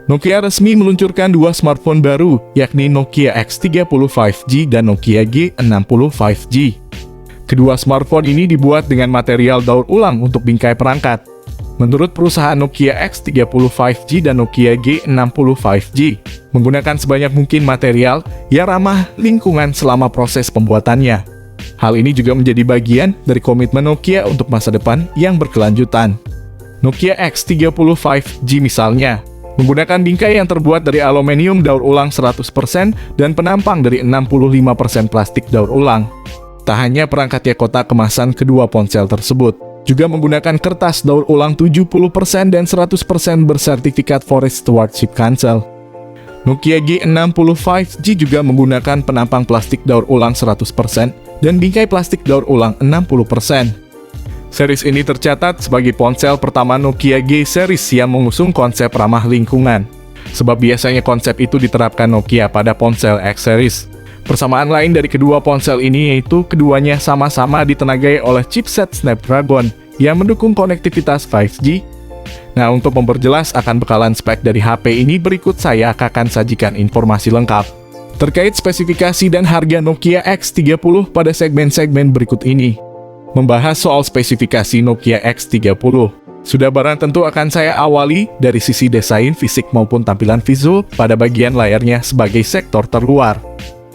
Nokia resmi meluncurkan dua smartphone baru, yakni Nokia X30 5G dan Nokia G60 5G. Kedua smartphone ini dibuat dengan material daur ulang untuk bingkai perangkat. Menurut perusahaan Nokia X30 5G dan Nokia G60 5G, menggunakan sebanyak mungkin material yang ramah lingkungan selama proses pembuatannya. Hal ini juga menjadi bagian dari komitmen Nokia untuk masa depan yang berkelanjutan. Nokia X30 5G misalnya, menggunakan bingkai yang terbuat dari aluminium daur ulang 100% dan penampang dari 65% plastik daur ulang. Tak hanya perangkat kotak kemasan kedua ponsel tersebut, juga menggunakan kertas daur ulang 70% dan 100% bersertifikat Forest Stewardship Council. Nokia G60 5G juga menggunakan penampang plastik daur ulang 100% dan bingkai plastik daur ulang 60%. Series ini tercatat sebagai ponsel pertama Nokia G series yang mengusung konsep ramah lingkungan. Sebab biasanya konsep itu diterapkan Nokia pada ponsel X series. Persamaan lain dari kedua ponsel ini yaitu keduanya sama-sama ditenagai oleh chipset Snapdragon yang mendukung konektivitas 5G. Nah, untuk memperjelas akan bekalan spek dari HP ini, berikut saya akan sajikan informasi lengkap terkait spesifikasi dan harga Nokia X30 pada segmen-segmen berikut ini. Membahas soal spesifikasi Nokia X30, sudah barang tentu akan saya awali dari sisi desain fisik maupun tampilan visual pada bagian layarnya sebagai sektor terluar,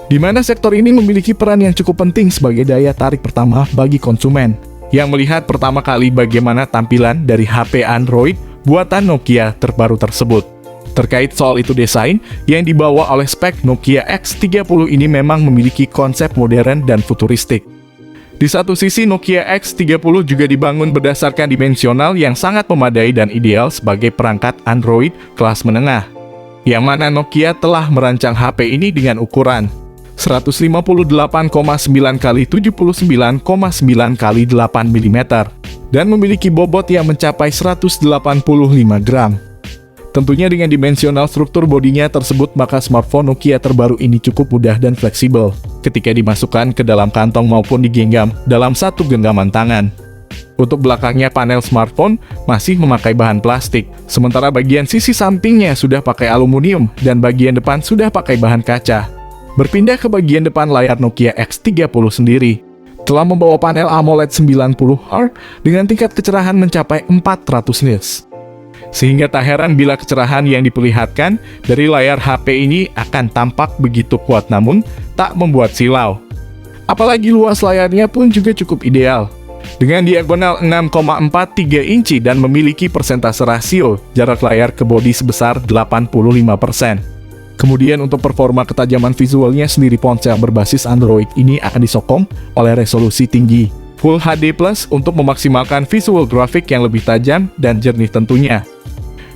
di mana sektor ini memiliki peran yang cukup penting sebagai daya tarik pertama bagi konsumen, yang melihat pertama kali bagaimana tampilan dari HP Android buatan Nokia terbaru tersebut. Terkait soal itu desain yang dibawa oleh spek Nokia X30 ini memang memiliki konsep modern dan futuristik. Di satu sisi, Nokia X30 juga dibangun berdasarkan dimensional yang sangat memadai dan ideal sebagai perangkat Android kelas menengah, yang mana Nokia telah merancang HP ini dengan ukuran 158,9 x 79,9 x 8 mm dan memiliki bobot yang mencapai 185 gram. Tentunya dengan dimensional struktur bodinya tersebut, maka smartphone Nokia terbaru ini cukup mudah dan fleksibel ketika dimasukkan ke dalam kantong maupun digenggam dalam satu genggaman tangan. Untuk belakangnya, panel smartphone masih memakai bahan plastik, sementara bagian sisi sampingnya sudah pakai aluminium dan bagian depan sudah pakai bahan kaca. Berpindah ke bagian depan layar Nokia X30 sendiri, telah membawa panel AMOLED 90Hz dengan tingkat kecerahan mencapai 400 nits. Sehingga tak heran bila kecerahan yang diperlihatkan dari layar HP ini akan tampak begitu kuat namun tak membuat silau. Apalagi luas layarnya pun juga cukup ideal, dengan diagonal 6,43 inci dan memiliki persentase rasio jarak layar ke bodi sebesar 85%. Kemudian untuk performa ketajaman visualnya sendiri, ponsel berbasis Android ini akan disokong oleh resolusi tinggi Full HD Plus untuk memaksimalkan visual grafik yang lebih tajam dan jernih tentunya.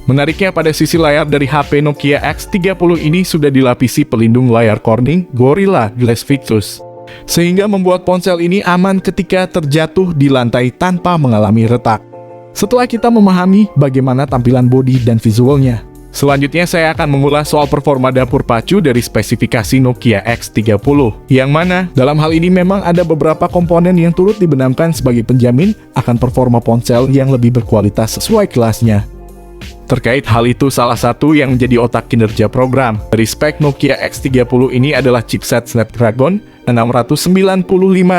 Menariknya, pada sisi layar dari HP Nokia X30 ini sudah dilapisi pelindung layar Corning Gorilla Glass Victus, sehingga membuat ponsel ini aman ketika terjatuh di lantai tanpa mengalami retak. Setelah kita memahami bagaimana tampilan bodi dan visualnya, selanjutnya saya akan mengulas soal performa dapur pacu dari spesifikasi Nokia X30, yang mana dalam hal ini memang ada beberapa komponen yang turut dibenamkan sebagai penjamin akan performa ponsel yang lebih berkualitas sesuai kelasnya. Terkait hal itu, salah satu yang menjadi otak kinerja program dari spek Nokia X30 ini adalah chipset Snapdragon 695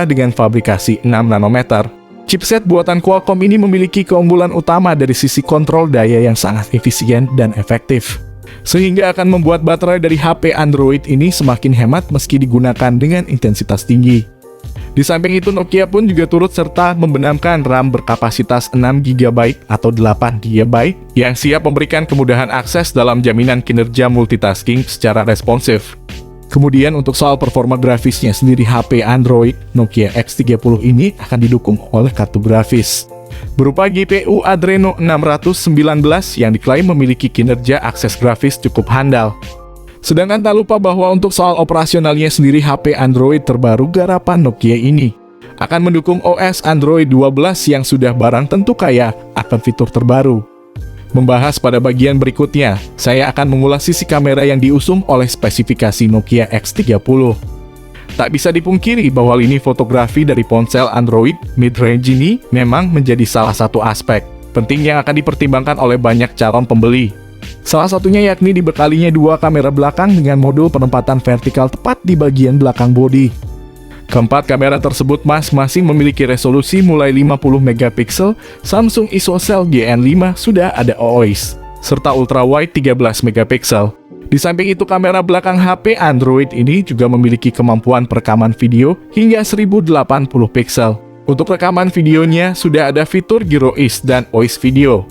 dengan fabrikasi 6 nanometer. Chipset buatan Qualcomm ini memiliki keunggulan utama dari sisi kontrol daya yang sangat efisien dan efektif, sehingga akan membuat baterai dari HP Android ini semakin hemat meski digunakan dengan intensitas tinggi. Di samping itu, Nokia pun juga turut serta membenamkan RAM berkapasitas 6 GB atau 8 GB yang siap memberikan kemudahan akses dalam jaminan kinerja multitasking secara responsif. Kemudian untuk soal performa grafisnya sendiri, HP Android Nokia X30 ini akan didukung oleh kartu grafis berupa GPU Adreno 619 yang diklaim memiliki kinerja akses grafis cukup handal. Sedangkan tak lupa bahwa untuk soal operasionalnya sendiri, HP Android terbaru garapan Nokia ini akan mendukung OS Android 12 yang sudah barang tentu kaya akan fitur terbaru. Membahas pada bagian berikutnya, saya akan mengulas sisi kamera yang diusung oleh spesifikasi Nokia X30. Tak bisa dipungkiri bahwa lini fotografi dari ponsel Android mid-range ini memang menjadi salah satu aspek penting yang akan dipertimbangkan oleh banyak calon pembeli. Salah satunya yakni dibekalinya dua kamera belakang dengan modul penempatan vertikal tepat di bagian belakang bodi. Keempat kamera tersebut masing-masing memiliki resolusi mulai 50 megapiksel, Samsung ISOCELL GN5 sudah ada OIS, serta ultrawide 13 megapiksel. Di samping itu, kamera belakang HP Android ini juga memiliki kemampuan perekaman video hingga 1080 piksel. Untuk rekaman videonya sudah ada fitur GyroIS dan OIS video.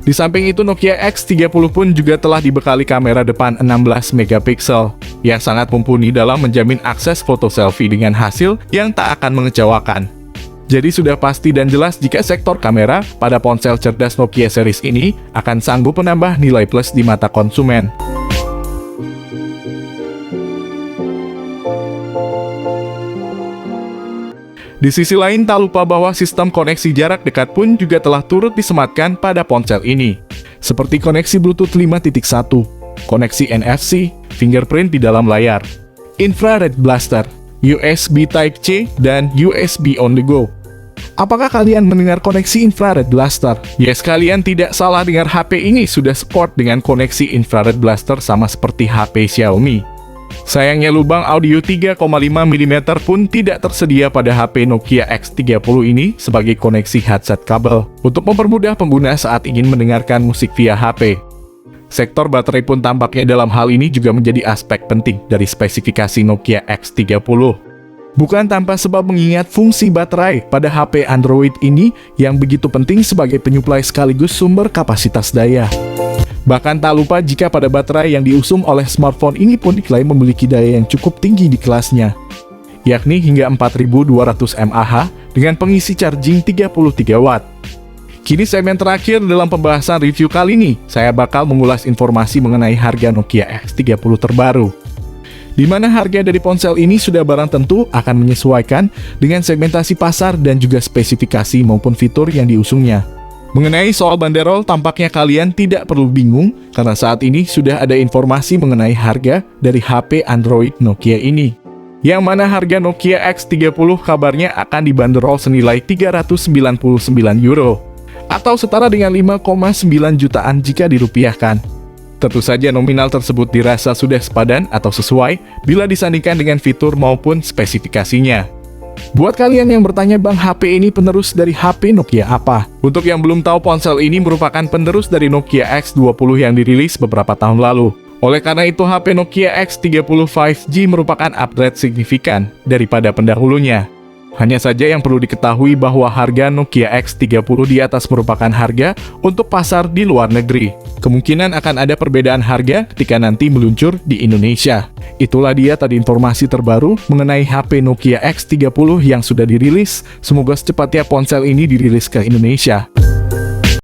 Di samping itu, Nokia X30 pun juga telah dibekali kamera depan 16 megapiksel yang sangat mumpuni dalam menjamin akses foto selfie dengan hasil yang tak akan mengecewakan. Jadi sudah pasti dan jelas jika sektor kamera pada ponsel cerdas Nokia series ini akan sanggup menambah nilai plus di mata konsumen. Di sisi lain, tak lupa bahwa sistem koneksi jarak dekat pun juga telah turut disematkan pada ponsel ini, seperti koneksi Bluetooth 5.1, koneksi NFC, fingerprint di dalam layar, infrared blaster, USB Type-C, dan USB on the go. Apakah kalian mendengar koneksi infrared blaster? Yes, kalian tidak salah dengar, HP ini sudah support dengan koneksi infrared blaster sama seperti HP Xiaomi. Sayangnya lubang audio 3,5 mm pun tidak tersedia pada HP Nokia X30 ini sebagai koneksi headset kabel untuk mempermudah pengguna saat ingin mendengarkan musik via HP. Sektor baterai pun tampaknya dalam hal ini juga menjadi aspek penting dari spesifikasi Nokia X30. Bukan tanpa sebab mengingat fungsi baterai pada HP Android ini yang begitu penting sebagai penyuplai sekaligus sumber kapasitas daya. Bahkan tak lupa jika pada baterai yang diusung oleh smartphone ini pun diklaim memiliki daya yang cukup tinggi di kelasnya, yakni hingga 4200 mAh dengan pengisi charging 33 Watt. Kini segmen terakhir dalam pembahasan review kali ini, saya bakal mengulas informasi mengenai harga Nokia X30 terbaru, di mana harga dari ponsel ini sudah barang tentu akan menyesuaikan dengan segmentasi pasar dan juga spesifikasi maupun fitur yang diusungnya. Mengenai soal banderol, tampaknya kalian tidak perlu bingung karena saat ini sudah ada informasi mengenai harga dari HP Android Nokia ini. Yang mana harga Nokia X30 kabarnya akan dibanderol senilai 399 euro atau setara dengan 5,9 jutaan jika dirupiahkan. Tentu saja nominal tersebut dirasa sudah sepadan atau sesuai bila disandingkan dengan fitur maupun spesifikasinya. Buat kalian yang bertanya, Bang, HP ini penerus dari HP Nokia apa? Untuk yang belum tahu, ponsel ini merupakan penerus dari Nokia X20 yang dirilis beberapa tahun lalu. Oleh karena itu, HP Nokia X30 5G merupakan upgrade signifikan daripada pendahulunya. Hanya saja yang perlu diketahui bahwa harga Nokia X30 di atas merupakan harga untuk pasar di luar negeri. Kemungkinan akan ada perbedaan harga ketika nanti meluncur di Indonesia. Itulah dia tadi informasi terbaru mengenai HP Nokia X30 yang sudah dirilis. Semoga secepatnya ponsel ini dirilis ke Indonesia.